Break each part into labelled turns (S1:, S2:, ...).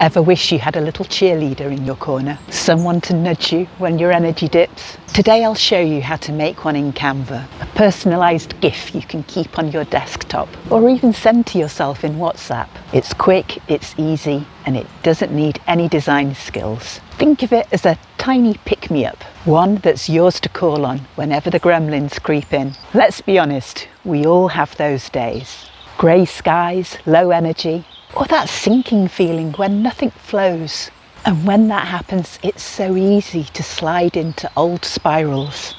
S1: Ever wish you had a little cheerleader in your corner? Someone to nudge you when your energy dips? Today I'll show you how to make one in Canva. A personalised GIF you can keep on your desktop or even send to yourself in WhatsApp. It's quick, it's easy, and it doesn't need any design skills. Think of it as a tiny pick-me-up, one that's yours to call on whenever the gremlins creep in. Let's be honest, we all have those days. Grey skies, low energy, or that sinking feeling when nothing flows. And when that happens, it's so easy to slide into old spirals.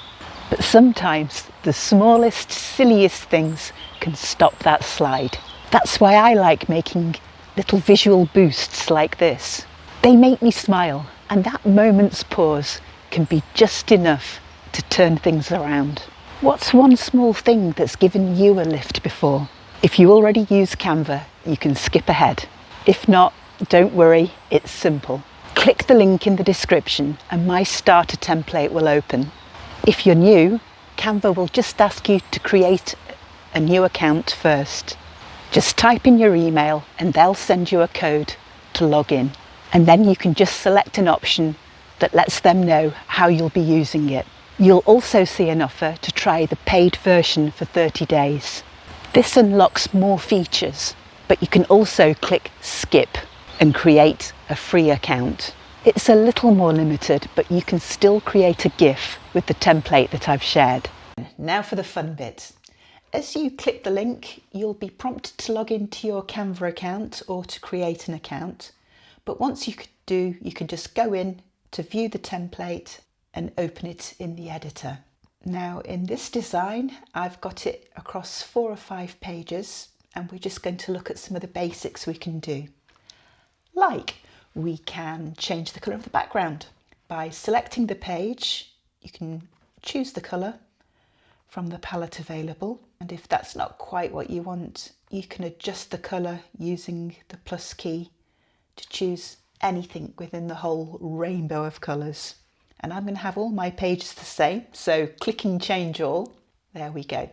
S1: But sometimes the smallest, silliest things can stop that slide. That's why I like making little visual boosts like this. They make me smile, and that moment's pause can be just enough to turn things around. What's one small thing that's given you a lift before? If you already use Canva, you can skip ahead. If not, don't worry, it's simple. Click the link in the description and my starter template will open. If you're new, Canva will just ask you to create a new account first. Just type in your email and they'll send you a code to log in. And then you can just select an option that lets them know how you'll be using it. You'll also see an offer to try the paid version for 30 days. This unlocks more features, but you can also click skip and create a free account. It's a little more limited, but you can still create a GIF with the template that I've shared. Now for the fun bit. As you click the link, you'll be prompted to log into your Canva account or to create an account. But once you can just go in to view the template and open it in the editor. Now in this design, I've got it across 4 or 5 pages and we're just going to look at some of the basics we can do. Like, we can change the colour of the background. By selecting the page, you can choose the colour from the palette available. And if that's not quite what you want, you can adjust the colour using the plus key to choose anything within the whole rainbow of colours. And I'm going to have all my pages the same, so clicking change all, there we go.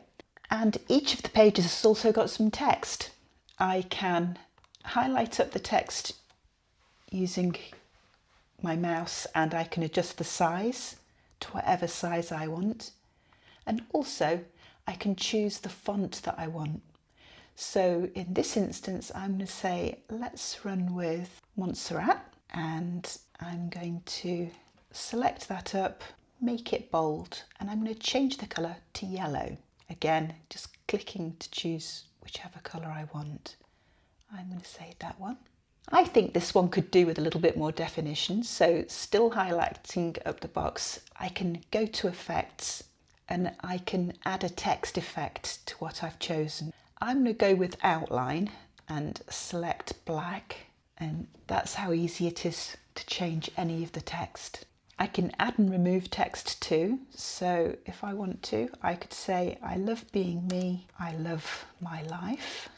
S1: And each of the pages has also got some text. I can highlight up the text using my mouse and I can adjust the size to whatever size I want. And also I can choose the font that I want. So in this instance, I'm going to say, let's run with Montserrat, and I'm going to select that up, make it bold, and I'm going to change the colour to yellow. Again, just clicking to choose whichever colour I want. I'm going to say that one. I think this one could do with a little bit more definition, so still highlighting up the box, I can go to effects and I can add a text effect to what I've chosen. I'm going to go with outline and select black, and that's how easy it is to change any of the text. I can add and remove text too, so if I want to, I could say, I love being me, I love my life,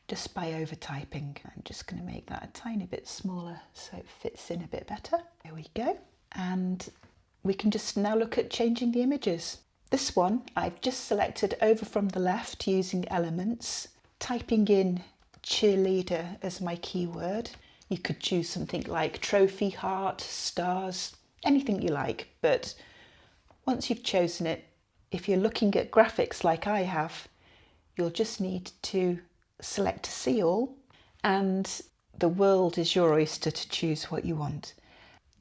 S1: just by over typing. I'm just going to make that a tiny bit smaller so it fits in a bit better. There we go. And we can just now look at changing the images. This one, I've just selected over from the left using elements, typing in cheerleader as my keyword. You could choose something like trophy, heart, stars, anything you like, but once you've chosen it, if you're looking at graphics like I have, you'll just need to select see all, and the world is your oyster to choose what you want.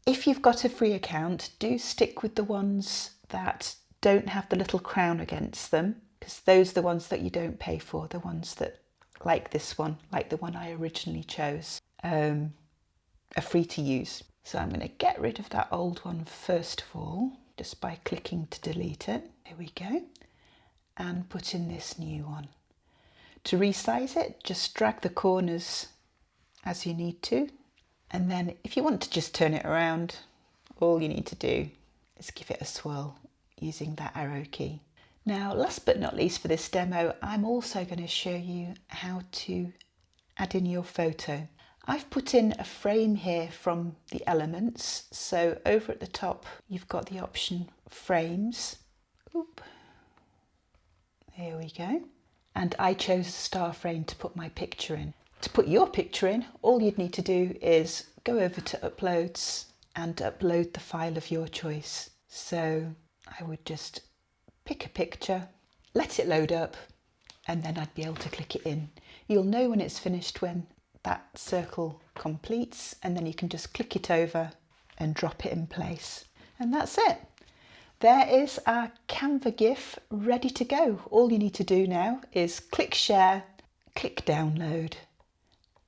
S1: If you've got a free account, do stick with the ones that don't have the little crown against them, because those are the ones that you don't pay for, the ones that, like this one, like the one I originally chose, are free to use. So I'm going to get rid of that old one first of all, just by clicking to delete it. There we go. And put in this new one. To resize it, just drag the corners as you need to. And then if you want to just turn it around, all you need to do is give it a swirl using that arrow key. Now, last but not least for this demo, I'm also going to show you how to add in your photo. I've put in a frame here from the elements. So over at the top, you've got the option frames. Oop. There we go. And I chose a star frame to put my picture in. To put your picture in, all you'd need to do is go over to Uploads and upload the file of your choice. So I would just pick a picture, let it load up, and then I'd be able to click it in. You'll know when it's finished when that circle completes, and then you can just click it over and drop it in place. And that's it. There is our Canva GIF ready to go. All you need to do now is click share, click download,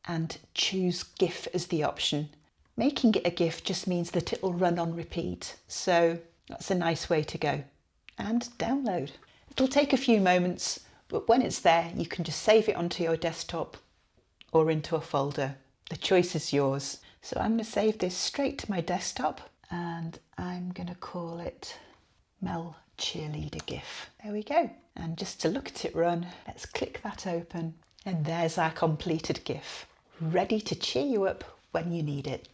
S1: and choose GIF as the option. Making it a GIF just means that it will run on repeat. So that's a nice way to go. And download. It'll take a few moments, but when it's there, you can just save it onto your desktop or into a folder. The choice is yours. So I'm going to save this straight to my desktop, and I'm going to call it Mel Cheerleader GIF. There we go. And just to look at it run, let's click that open, and there's our completed GIF, ready to cheer you up when you need it.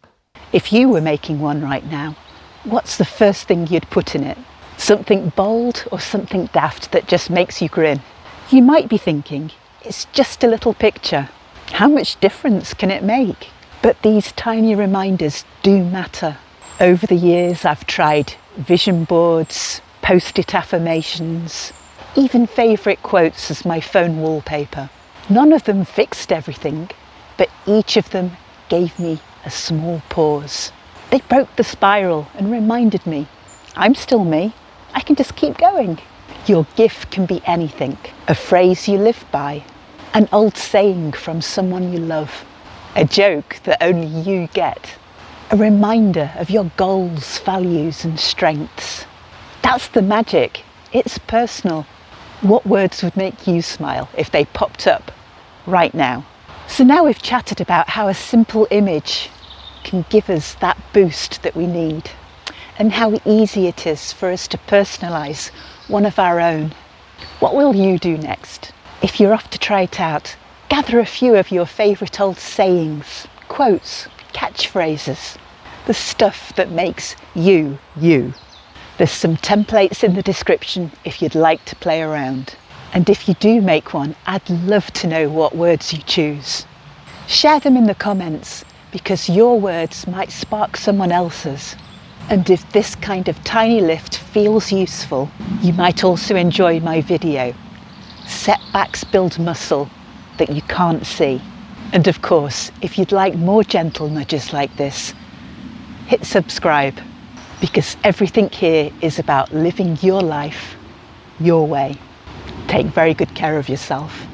S1: If you were making one right now, what's the first thing you'd put in it? Something bold or something daft that just makes you grin? You might be thinking, it's just a little picture. How much difference can it make? But these tiny reminders do matter. Over the years, I've tried vision boards, post-it affirmations, even favourite quotes as my phone wallpaper. None of them fixed everything, but each of them gave me a small pause. They broke the spiral and reminded me, I'm still me. I can just keep going. Your GIF can be anything. A phrase you live by, an old saying from someone you love, a joke that only you get, a reminder of your goals, values and strengths. That's the magic. It's personal. What words would make you smile if they popped up right now? So now we've chatted about how a simple image can give us that boost that we need, and how easy it is for us to personalise one of our own. What will you do next? If you're off to try it out, gather a few of your favourite old sayings, quotes, catchphrases, the stuff that makes you, you. There's some templates in the description if you'd like to play around. And if you do make one, I'd love to know what words you choose. Share them in the comments, because your words might spark someone else's. And if this kind of tiny lift feels useful, you might also enjoy my video, Setbacks Build Muscle That You Can't See. And of course, if you'd like more gentle nudges like this, hit subscribe, because everything here is about living your life your way. Take very good care of yourself.